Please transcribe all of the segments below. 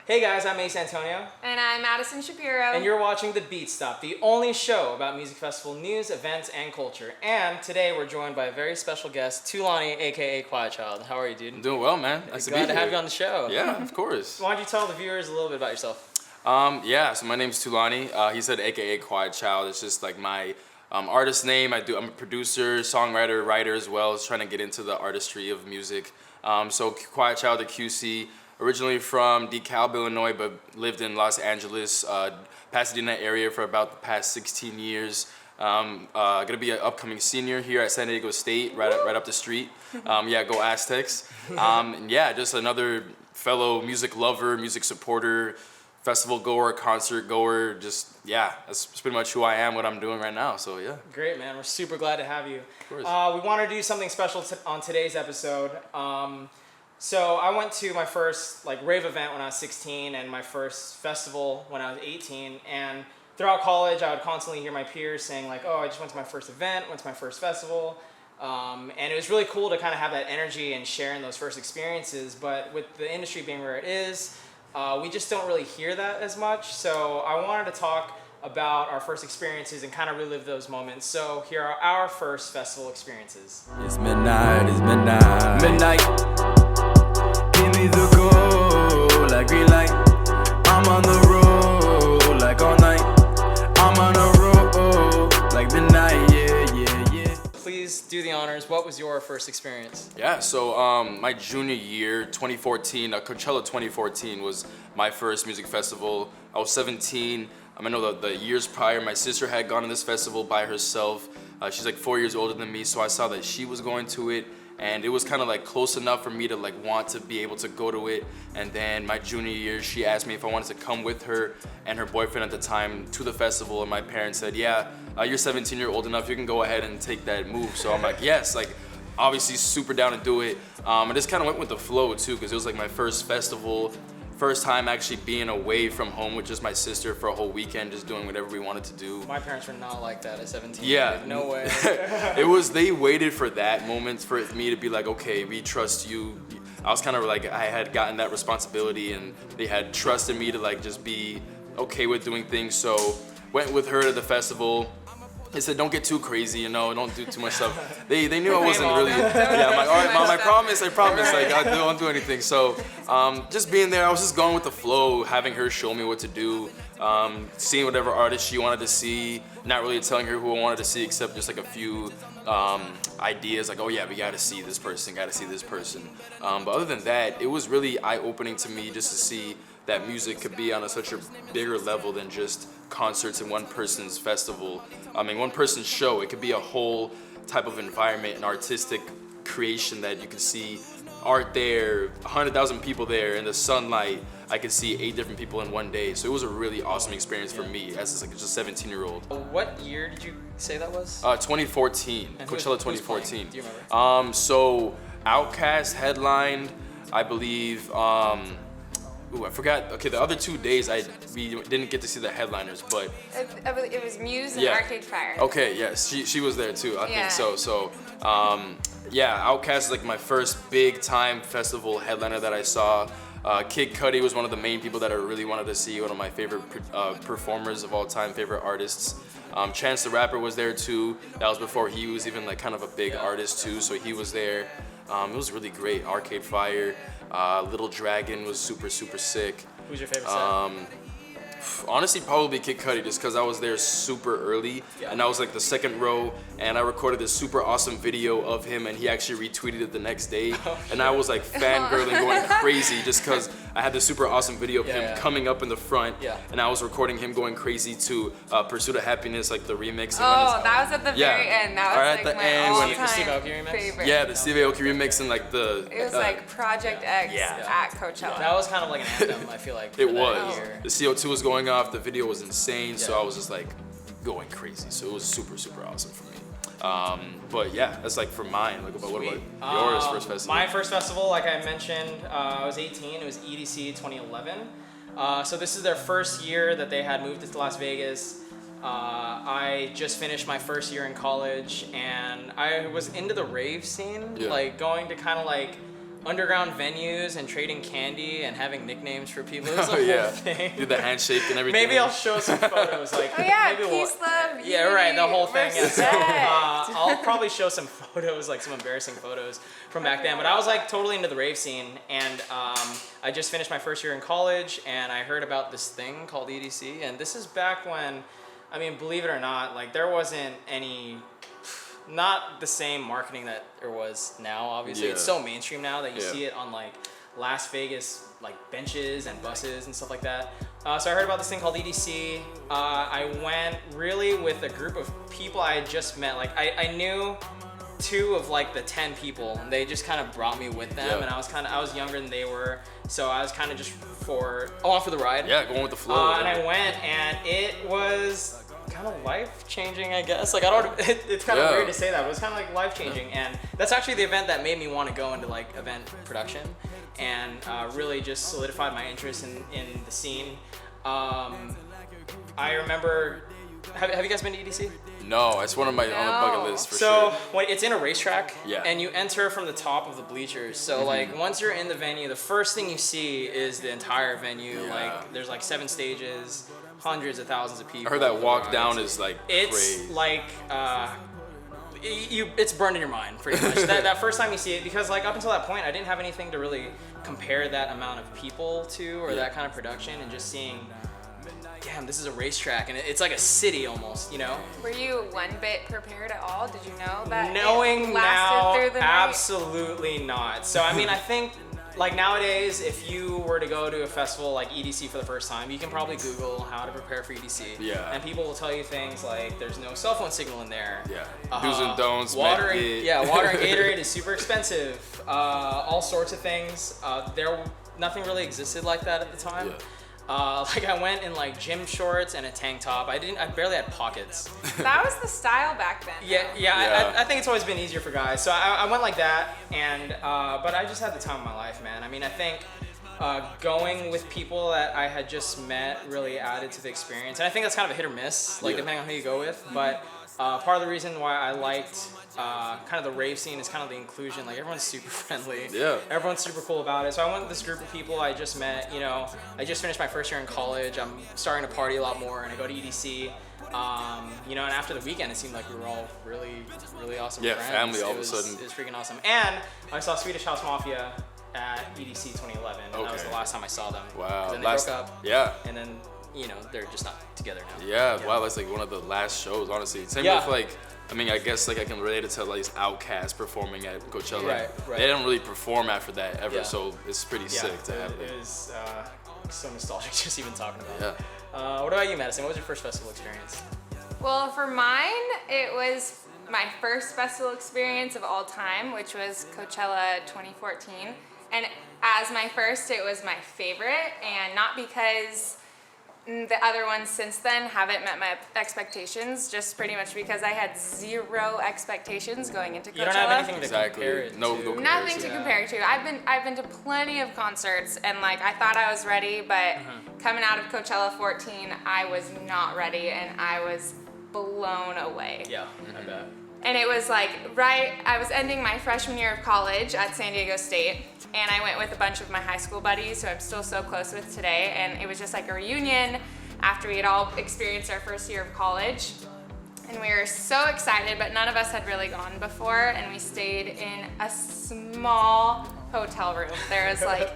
Hey guys, I'm Ace Antonio. And I'm Madison Shapiro. And you're watching The Beat Stop, the only show about music festival news, events, and culture. And today we're joined by a very special guest, Tulani, aka Quiet Child. How are you, dude? I'm doing well, man. Nice to be here. Glad to have you on the show. Yeah, of course. Why don't you tell the viewers a little bit about yourself? So my name's Tulani. He said aka Quiet Child. It's just like my artist name. I'm a producer, songwriter, writer as well. Just trying to get into the artistry of music. So Quiet Child at QC. Originally from DeKalb, Illinois, but lived in Los Angeles, Pasadena area for about the past 16 years. Gonna be an upcoming senior here at San Diego State, right up the street. Go Aztecs. And yeah, just another fellow music lover, music supporter, festival goer, concert goer. That's pretty much who I am, what I'm doing right now. So yeah. Great, man. We're super glad to have you. Of course. We want to do something special on today's episode. So I went to my first rave event when I was 16 and my first festival when I was 18. And throughout college, I would constantly hear my peers saying I just went to my first event, went to my first festival. And it was really cool to kind of have that energy and sharing those first experiences. But with the industry being where it is, we just don't really hear that as much. So I wanted to talk about our first experiences and kind of relive those moments. So here are our first festival experiences. It's midnight, midnight. Give me the go, like green light. I'm on the road, like all night. I'm on a road, like midnight, yeah. Please do the honors. What was your first experience? Yeah, so my junior year, 2014, Coachella 2014 was my first music festival. I was 17. I know the years prior, my sister had gone to this festival by herself. She's 4 years older than me, so I saw that she was going to it. And it was kind of close enough for me to want to be able to go to it. And then my junior year, she asked me if I wanted to come with her and her boyfriend at the time to the festival. And my parents said, yeah, you're 17, you're old enough, you can go ahead and take that move. So I'm like, yes, obviously super down to do it. I just kind of went with the flow too, because it was my first festival. First time actually being away from home with just my sister for a whole weekend, just doing whatever we wanted to do. My parents were not like that at 17. Yeah. No way. They waited for that moment for me to be okay, we trust you. I was kind of I had gotten that responsibility and they had trusted me to just be okay with doing things. So went with her to the festival. They said, don't get too crazy, don't do too much stuff. They knew I wasn't really, I'm like, all right, Mom, I promise, I don't do anything. So just being there, I was just going with the flow, having her show me what to do, seeing whatever artist she wanted to see, not really telling her who I wanted to see except just a few ideas, oh yeah, we gotta see this person. But other than that, it was really eye-opening to me just to see that music could be on such a bigger level than just concerts in one person's festival. One person's show. It could be a whole type of environment, an artistic creation that you can see art there, 100,000 people there in the sunlight. I could see 8 different people in one day. So it was a really awesome experience for me as just a 17-year-old. What year did you say that was? 2014, and Coachella 2014. Do you remember? So Outkast headlined, I believe. I forgot. Okay, the other 2 days we didn't get to see the headliners, but It was Muse and Arcade Fire. Okay, yes, she was there too. I think so. So, Outkast is my first big time festival headliner that I saw. Kid Cudi was one of the main people that I really wanted to see. One of my favorite performers of all time, favorite artists. Chance the Rapper was there too. That was before he was even kind of a big artist too. So he was there. It was really great. Arcade Fire. Little Dragon was super sick. Who's your favorite set? Honestly, probably Kid Cudi, just because I was there super early, and I was the second row, and I recorded this super awesome video of him, and he actually retweeted it the next day, and I was fangirling, going crazy, just because I had this super awesome video of him coming up in the front, and I was recording him going crazy to Pursuit of Happiness, the remix. That was at the very end. That was at the my end all-time Steve Aoki remix? favorite. Yeah, the Steve Aoki remix and It was Project X at Coachella. That was kind of an anthem, I feel like. It was. Year. The CO2 was going off. The video was insane. So I was just going crazy. So it was super awesome for me. But yeah, that's for mine. What about yours first festival? My first festival, like I mentioned, I was 18. It was EDC 2011. So this is their first year that they had moved to Las Vegas. I just finished my first year in college, and I was into the rave scene, going to kind of underground venues and trading candy and having nicknames for people. It was a Oh, whole yeah. thing. Do the handshake and everything. Maybe I'll show some photos. Like, Oh yeah, maybe peace, love, yeah, right, the whole thing. Yeah. So, respect. I'll probably show some photos, like some embarrassing photos from back then. But I was like totally into the rave scene, and I just finished my first year in college, and I heard about this thing called EDC, and this is back when, I mean, believe it or not, like there wasn't any, not the same marketing that there was now. Obviously, it's so mainstream now that you see it on like Las Vegas like benches and buses and stuff like that. So I heard about this thing called EDC. I went really with a group of people I had just met. Like I knew 2 of like the 10 people, and they just kind of brought me with them. And I was younger than they were, so I was kind of just along for the ride. Yeah, going with the flow. And I went, and it was kind of life-changing, I guess. Like, I don't, it's kind of weird to say that, but it was kind of like life-changing. And that's actually the event that made me want to go into like event production, and really just solidified my interest in the scene. I remember, have you guys been to EDC? No, it's one of my on the bucket list for So sure. when it's in a racetrack, Yeah. and you enter from the top of the bleachers. So like once you're in the venue, the first thing you see is the entire venue. Yeah. Like there's like 7 stages, hundreds of thousands of people. I heard that walk down is like It's crazy. like it's burned in your mind pretty much. that first time you see it, because like up until that point I didn't have anything to really compare that amount of people to, or that kind of production, and just seeing, damn, this is a racetrack, and it's like a city almost, you know? Were you one bit prepared at all? Did you know that Knowing it now, lasted through the night? absolutely not. So I mean, I think like nowadays, if you were to go to a festival like EDC for the first time, you can probably Google how to prepare for EDC. Yeah. And people will tell you things like there's no cell phone signal in there. Yeah. Do's and don'ts. Water and, Medkit. water and Gatorade is super expensive. All sorts of things. Nothing really existed like that at the time. Yeah. Like I went in like gym shorts and a tank top. I barely had pockets. That was the style back then. Yeah. I think it's always been easier for guys. So I went like that, and but I just had the time of my life, man. I mean, I think going with people that I had just met really added to the experience, and I think that's kind of a hit or miss, like depending on who you go with. But part of the reason why I liked kind of the rave scene is kind of the inclusion. Like everyone's super friendly. Yeah. Everyone's super cool about it. So I went with this group of people I just met. You know, I just finished my first year in college. I'm starting to party a lot more, and I go to EDC. You know, and after the weekend, it seemed like we were all really, really awesome friends. family all It of a sudden. It was freaking awesome. And I saw Swedish House Mafia at EDC 2011. And that was the last time I saw them. Wow. Then they broke up. Yeah. And then, you know, they're just not together now. Yeah, wow, that's like one of the last shows, honestly. Same with like, I mean, I guess like I can relate it to like Outkast performing at Coachella. Like, Right. They didn't really perform after that ever, Yeah. so it's pretty sick to have it. it. It was so nostalgic just even talking about it. Yeah. What about you, Madison? What was your first festival experience? Well, for mine, it was my first festival experience of all time, which was Coachella 2014. And as my first, it was my favorite, and not because the other ones since then haven't met my expectations, just pretty much because I had zero expectations going into Coachella. You don't have anything to compare it No to. Nothing to compare it to. I've been to plenty of concerts, and like I thought I was ready, but coming out of Coachella 14, I was not ready, and I was blown away. Yeah, I bet. And it was like I was ending my freshman year of college at San Diego State, and I went with a bunch of my high school buddies who I'm still so close with today, and it was just like a reunion after we had all experienced our first year of college. And we were so excited, but none of us had really gone before, and we stayed in a small hotel room. There was like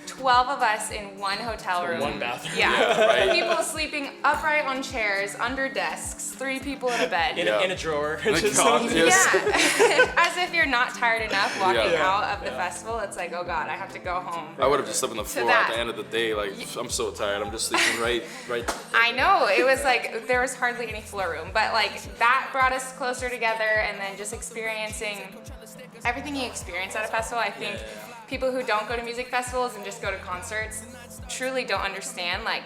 12 of us in one hotel room. One bathroom. Yeah. Right. People sleeping upright on chairs, under desks, 3 people in a bed. In a drawer. Like, Just God, some- yes. Yeah. As if you're not tired enough walking Yeah. out of the festival. It's like, oh God, I have to go home. I would have just slept on the floor that. at the end of the day. Like, I'm so tired. I'm just sleeping right. I know, it was like, there was hardly any floor room, but like that brought us closer together, and then just experiencing everything you experience at a festival. I think people who don't go to music festivals and just go to concerts truly don't understand, like,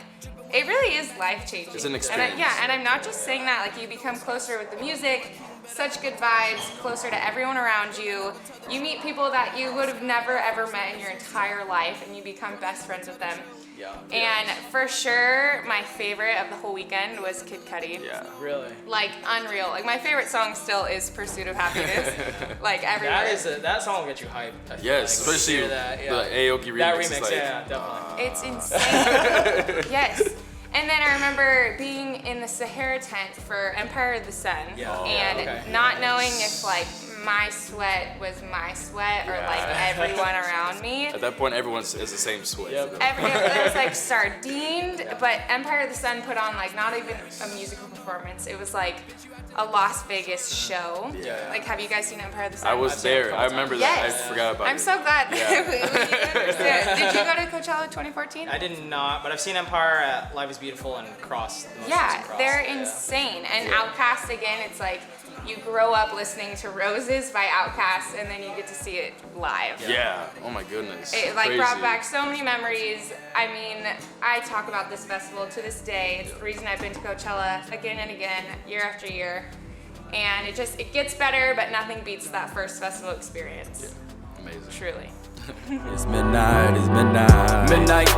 it really is life-changing. It's an And experience. and I'm not just saying that, like, you become closer with the music, such good vibes, closer to everyone around you. You meet people that you would have never ever met in your entire life, and you become best friends with them. Yeah. And for sure, my favorite of the whole weekend was Kid Cudi. Yeah. Really. Like, unreal. Like, my favorite song still is Pursuit of Happiness. Like, everywhere. That song will get you hyped. I feel Yes, like, when you especially hear that, yeah. the Aoki remix. That is remix, like, yeah, definitely. It's insane. Yes. And then I remember being in the Sahara tent for Empire of the Sun. Yeah. Oh, and okay. not knowing if, like, my sweat was my sweat or, like, everyone around me. At that point, everyone is the same sweat. Yep. It was, like, sardined, but Empire of the Sun put on, like, not even a musical performance. It was, like, a Las Vegas show. Yeah. Like, have you guys seen Empire of the Sun? I was I've seen it a there. couple I remember times. that. Yes. I forgot about it. I'm so glad that Yeah. you understand. Did you go to Coachella 2014? I did not, but I've seen Empire at Live is Beautiful and Cross. The most Yeah, recent Cross, they're yeah. insane. And Outkast, again, it's like you grow up listening to Roses by Outkast and then you get to see it live. Yeah. Oh my goodness. It like Crazy. brought back so many memories. I mean, I talk about this festival to this day. It's the reason I've been to Coachella again and again, year after year. And it gets better, but nothing beats that first festival experience. Amazing. Truly. It's midnight, midnight.